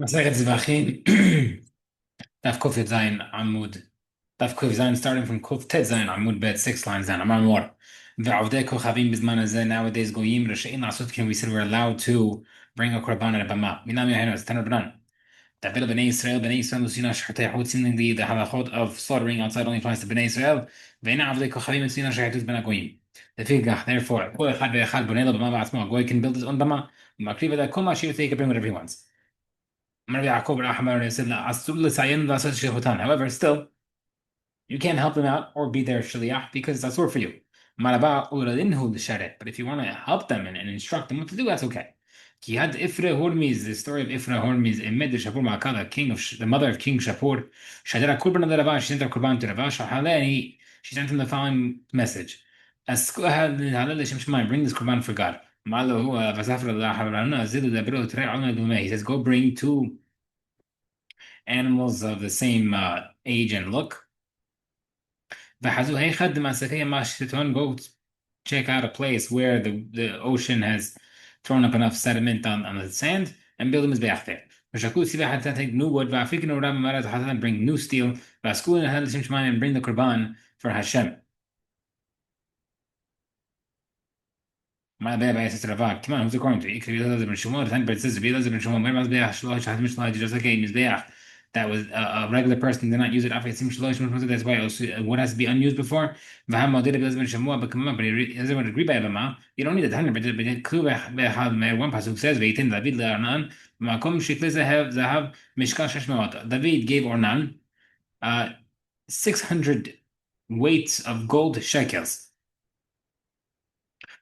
Masechet Zevachim, Daf Kuf Yud Zayin Amud, Daf Kuf Zayin starting from Kuf Tet Zayin Amud Bet 6 lines down. Amar Mor. Ve'avdei kochavim bizman hazeh, nowadays goyim reshe'in lasot kin. We said we're allowed to bring a korban and a bama. Minam Yohenu, it's Taner B'nan. Ta'bil B'nai Yisrael, B'nai Yisrael Lusina Shechatei Hut. Seemingly the halachot of slaughtering outside only applies to B'nai Yisrael. Ve'ena avdei kochavim Lusina Shechatut Ben HaGoyim. Therefore, kol echad ve'echad bonei lo b'ma ba'atzmo. A goy can build his own bama. Makriv that kol ma'ashir he can bring whatever he wants. Rabbi Yaakov Rahman said, "Asur l'sayin v'asur shechutan." However, still, you can't help them out or be their shliach because that's for you. Maraba uladinhu l'sharet. But if you want to help them and instruct them what to do, that's okay. Ki had Ifre Hormiz, the story of Ifre Hormiz, Emed Shapur Ma'akala, the mother of King Shapur, Shadara Kurban al Ravash, she sent her Kurban to Ravash, and she sent him the following message: bring this Kurban for God. He says, go bring two animals of the same age and look. Go check out a place where the ocean has thrown up enough sediment on the sand and build a mizbeach there. Take new wood, and bring new steel, and bring the korban for Hashem. My bad, I said Ravad. Come on, who's according to you? But it says just like a mizbeach that was a regular person did not use it. That's why what has to be unused before. But he doesn't want to agree by Bama. You don't need a tanner, but one pasuk says, "Veitin David le'Arnan makom shikle zahav mishkal sheshmaot." David gave Ornan 600 weights of gold shekels.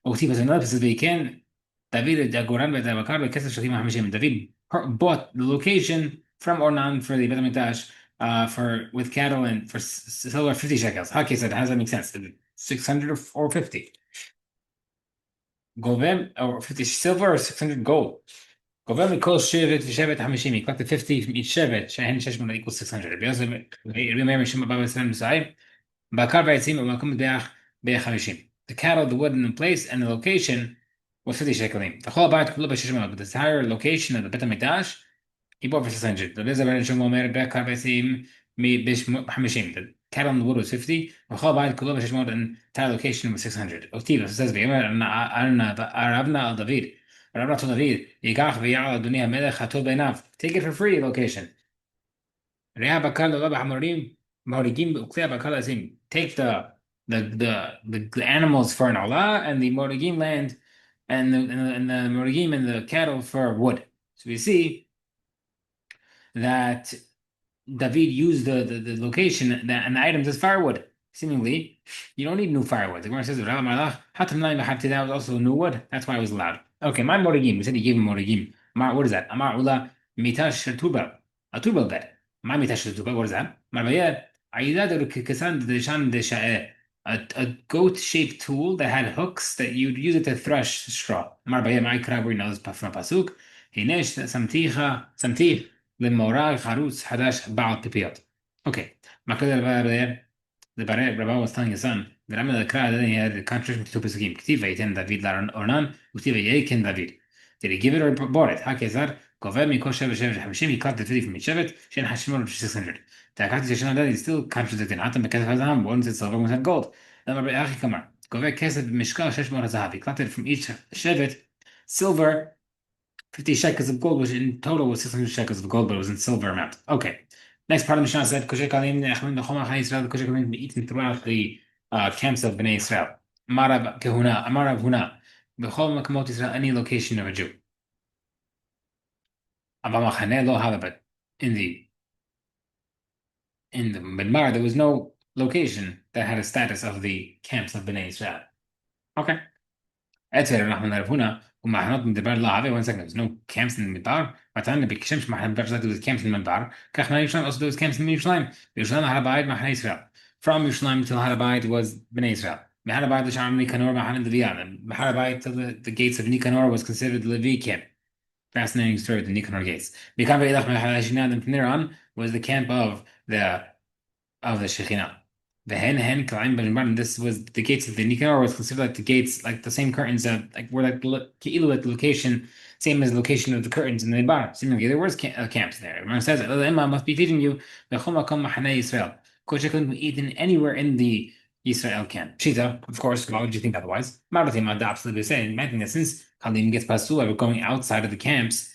وفي another place says, "Veiken David Agoran ve'Tabakar ve'Kesef Shalim HaMishim." David bought the location from Ornan for the Beit HaMikdash for with cattle and for silver 50 shekels. Okay, so how does that make sense? 600 or 50? Govem or 50 silver or 600 gold? Govem equals shevet v'shevet hamishim. He collected 50 from each shevet. Shehen sheshmon equals 600. Bakar v'aitzim u'makom be'ach be'chamishim. The cattle, the wood, and the place and the location was 50 shekalim. The whole bayit kula b'sheshmon, but the entire location of the Beit HaMikdash he bought for 600. The cattle on the wood was 50. The entire location was 600. It says, David told David, take it for free, location. Take the animals for an Allah and the Morigim land and the Morigim and the cattle for wood. So we see that David used the location and the items as firewood. Seemingly, you don't need new firewood. The Gemara says, that was also new wood. That's why it was allowed. Okay, my morigim. We said he gave him morigim. What is that? Amar ula mitash tubal. A tubal bed. My mitash tubal. What is that? Marbayat. A goat-shaped tool that had hooks that you'd use it to thresh straw. Marbayat. My crab. We know this from pasuk. Hinesh samtich. للموراغ خروس حداش بعض بيبيض. Okay. The Rabbi was telling his son, the Rambam the Kra, then he had a contradiction to two pesukim. K'tiv vayiten David Ornan, u'k'tiv vayiken David. Did he give it or bought it? HaKezar, gover mikol shevet shevet hamishim, he cut the 50 from each shevet, shen hashimon of 600. The Akati Sheshan Adad is still contradicting. Atam bekesef hazaham, one said silver, one said gold. Then Rabbi Achi Kamar, gover kesef mishkal sheshmon hazahav. He collected from each shevet silver 50 shekels of gold, which in total was 600 shekels of gold, but it was in silver amount. Okay. Next part of the Mishnah said, Kosher Kalim Nechlim the Chomach Israel, the Kosher Kalim be eaten throughout the camps of Bnei Israel. Amarav Kehuna, Amarav Huna, Bechol Makamot Israel, any location of a Jew. Abamachane lo hala, but in the Midbar, there was no location that had a status of the camps of Bnei Israel. Okay. Etzer Rahman Huna. ومحنات من دبر الله عادي 1 second. There's no camps in the Midbar. مثلا بيكشمش محن بيرجع to camps in the Midbar. كخنا يشلم also those camps in Yerushalayim. Yerushalayim Harabait محن Israel. From Yerushalayim till Harabait was Bnei Israel. Harabait the Sham Nicanor محن Divian. Harabait till the gates of Nicanor was considered the Levi camp. Fascinating story of the Nicanor gates. Bikam Ve'ilach Mechalashina and from there on was the camp of the Shekhinah. The hen climb, but this was the gates of the Nicanor was considered like the gates, like the same curtains that like were like the location Same as the location of the curtains in the bar. Similarly, there was camps there. It says that Imam must be teaching you the Chumakom Mahane Yisrael. Kosher couldn't be eaten anywhere in the Israel camp. Shita, of course, why would you think otherwise? Maratim Ad absolutely saying, I think that since Kalim gets pasul, we're going outside of the camps,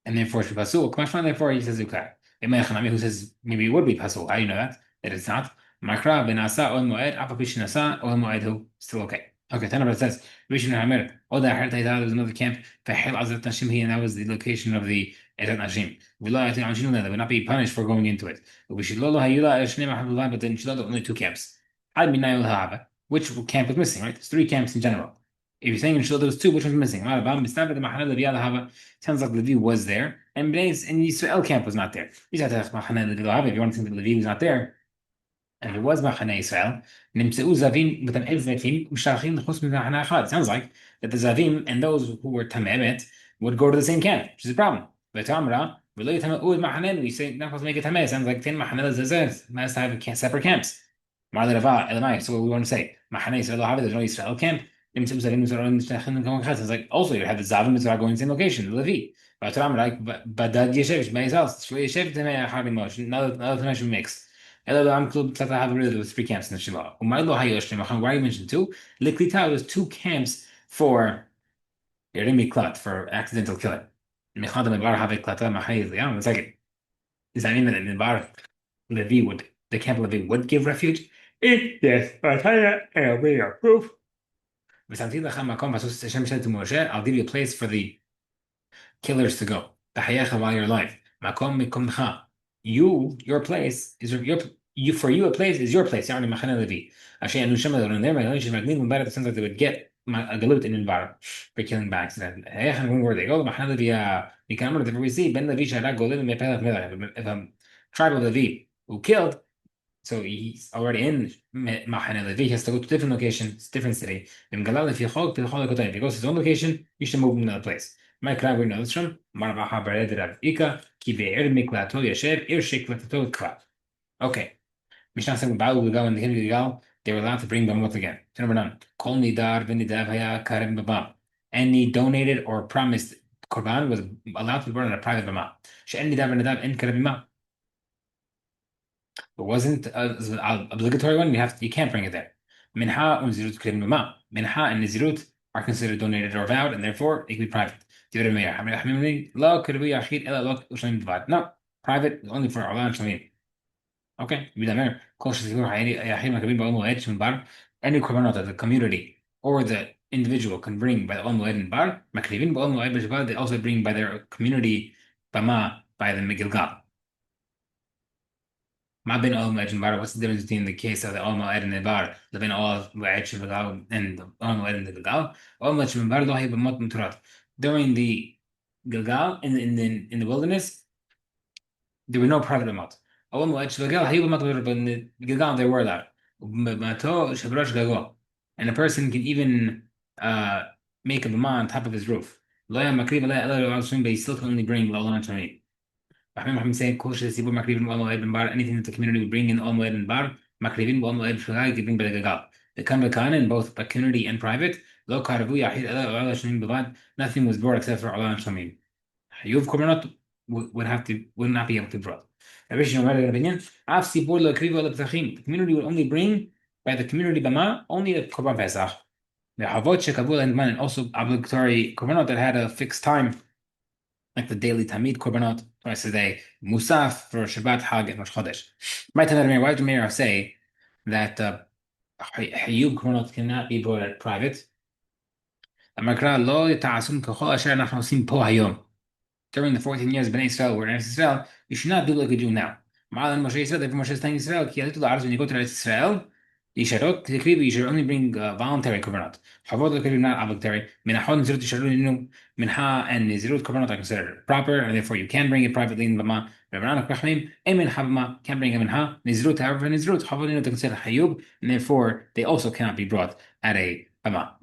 and therefore it's pasul. Kamash therefore he says ukar. Imam who says maybe it would be pasul. How do you know that? That it's not. Makra ben asa ol moed, apapish nasa ol moed who still okay. Okay, Tanabra says, Rishon Hamir, Oda Harta there was another camp, Fahil Azat Nashim here, and that was the location of the Erat Nashim. Vilayat Anshinu, they would not be punished for going into it. But we should Lolo Hayula Ashnim Abdullah, but then Shilad only two camps. I'd be Nail Hava. Which camp was missing, right? There's three camps in general. If you're saying in Shilad there was two, which one's missing? Sounds like Levi was there, and Yisrael camp was not there. If you want to think that Levi was not there, and it was Machane Israel, נמצאו זבים וטמאי זיתים משתייכים לחוץ ממחנה אחד. Sounds like that the Zavim and those who were Tameh would go to the same camp, which is a problem. V'tamra, v'lo yitameu Mahanen, we say not supposed to make it Tameh. Sounds like 10 Mahanel Zazez, must have separate camps. Mar Rava, Elamai, so what we want to say, Machane Israel, there's no Israel camp. נמצאו זבים משתייכים למקום אחד. Sounds like also you have the Zavim that are going to the same location, the Levi. V'tamra, like, Badad Yeshev, Shmei Zals, Shlo Yeshev Tameh Achar Limosh, another Tameh should mix. I'm club to have rid of three camps in the Shiloh. Why you mentioned two? Liklita was two camps for Klat, for accidental killing. One second. Does that mean that in the bar the camp Levi would give refuge? Yes, I'll tell you, and I'll bring your proof. Hashem said to Moshe, I'll give you a place for the killers to go. While you're alive. Your place is for you a place is your place. يعني מחנה לוי. عشان إنه شمل من there, my should مقدين من بعد the sense that they would get a galut in the for killing by accident. هيك هنقول where they go. محنا لوي you can remember that we see Ben Levi شهرك قولين من بلد ملك. If a tribe of Levi who killed, so he's already in محنا لوي. He has to go to different locations, different city. If he goes to his own location, you should move him to another place. My crowd we know this from Marbaha Bered Rav Ika Ki Be'er Miklato Yashev Ir Sheklato Klat. Okay. Mishnah said about Gilgal and the King of Gilgal, they were allowed to bring Bamot again. Number 9. Kol Nidar V'Nidav Haya Karim Babam. Any donated or promised Korban was allowed to be brought on a private Bama. She'en Nidar V'Nidav En Karim Bama. It wasn't an obligatory one, you can't bring it there. Minha and Zirut Karim Bama. Minha and Nizirut are considered donated or vowed, and therefore they can be private. No, private only for Allah and Shamim. Okay, any korbanot that the community or the individual can bring by the Ol Moed and Bar, they also bring by their community Bama by the Megilgal. Ma ben Ol Moed and Bar, what's the difference between the case of the Ol Moed and the Bar, the ben Ol Moed and the Ol Moed and the Gilgal? Ol Moed and Bar lo hay b'mot muturat. During the Gilgal in the wilderness, there were no private b'mot. Ol Moed Gilgal hay b'mot, but in the Gilgal they were allowed. And a person can even make a b'ma on top of his roof. Lo ya makriv but he still can only bring la'olam shamim. I'm saying anything that the community would bring in Ol Moed and Bar, makrivin Ol Moed Shulai, they bring by the Gilgal. The kan in both by community and private. Lo karavu yahid Allah shamim b'vad. Nothing was brought except for Allah and shamim. Hayuv korbanot would not be able to be brought. Opinion. The community would only bring by the community bama only the korban pesach. The havot shekavul and also obligatory korbanot that had a fixed time, like the daily tamid korbanot twice a day, musaf for Shabbat, Hag, and Rosh Chodesh. Why did Meir say that hayub korbanot cannot be brought at private? During the 14 years Bnei Israel were in Israel, you should not do like we do now. Moshe said that Moshe is telling Israel, when you go to Israel, you should only bring voluntary korbanot. Not obligatory. Minha and Nizirut korbanot are considered proper, and therefore you can bring it privately in Bama. Can't bring it minha. Nizirut, however, Nizirut are considered hayub, and therefore they also cannot be brought at a Bama.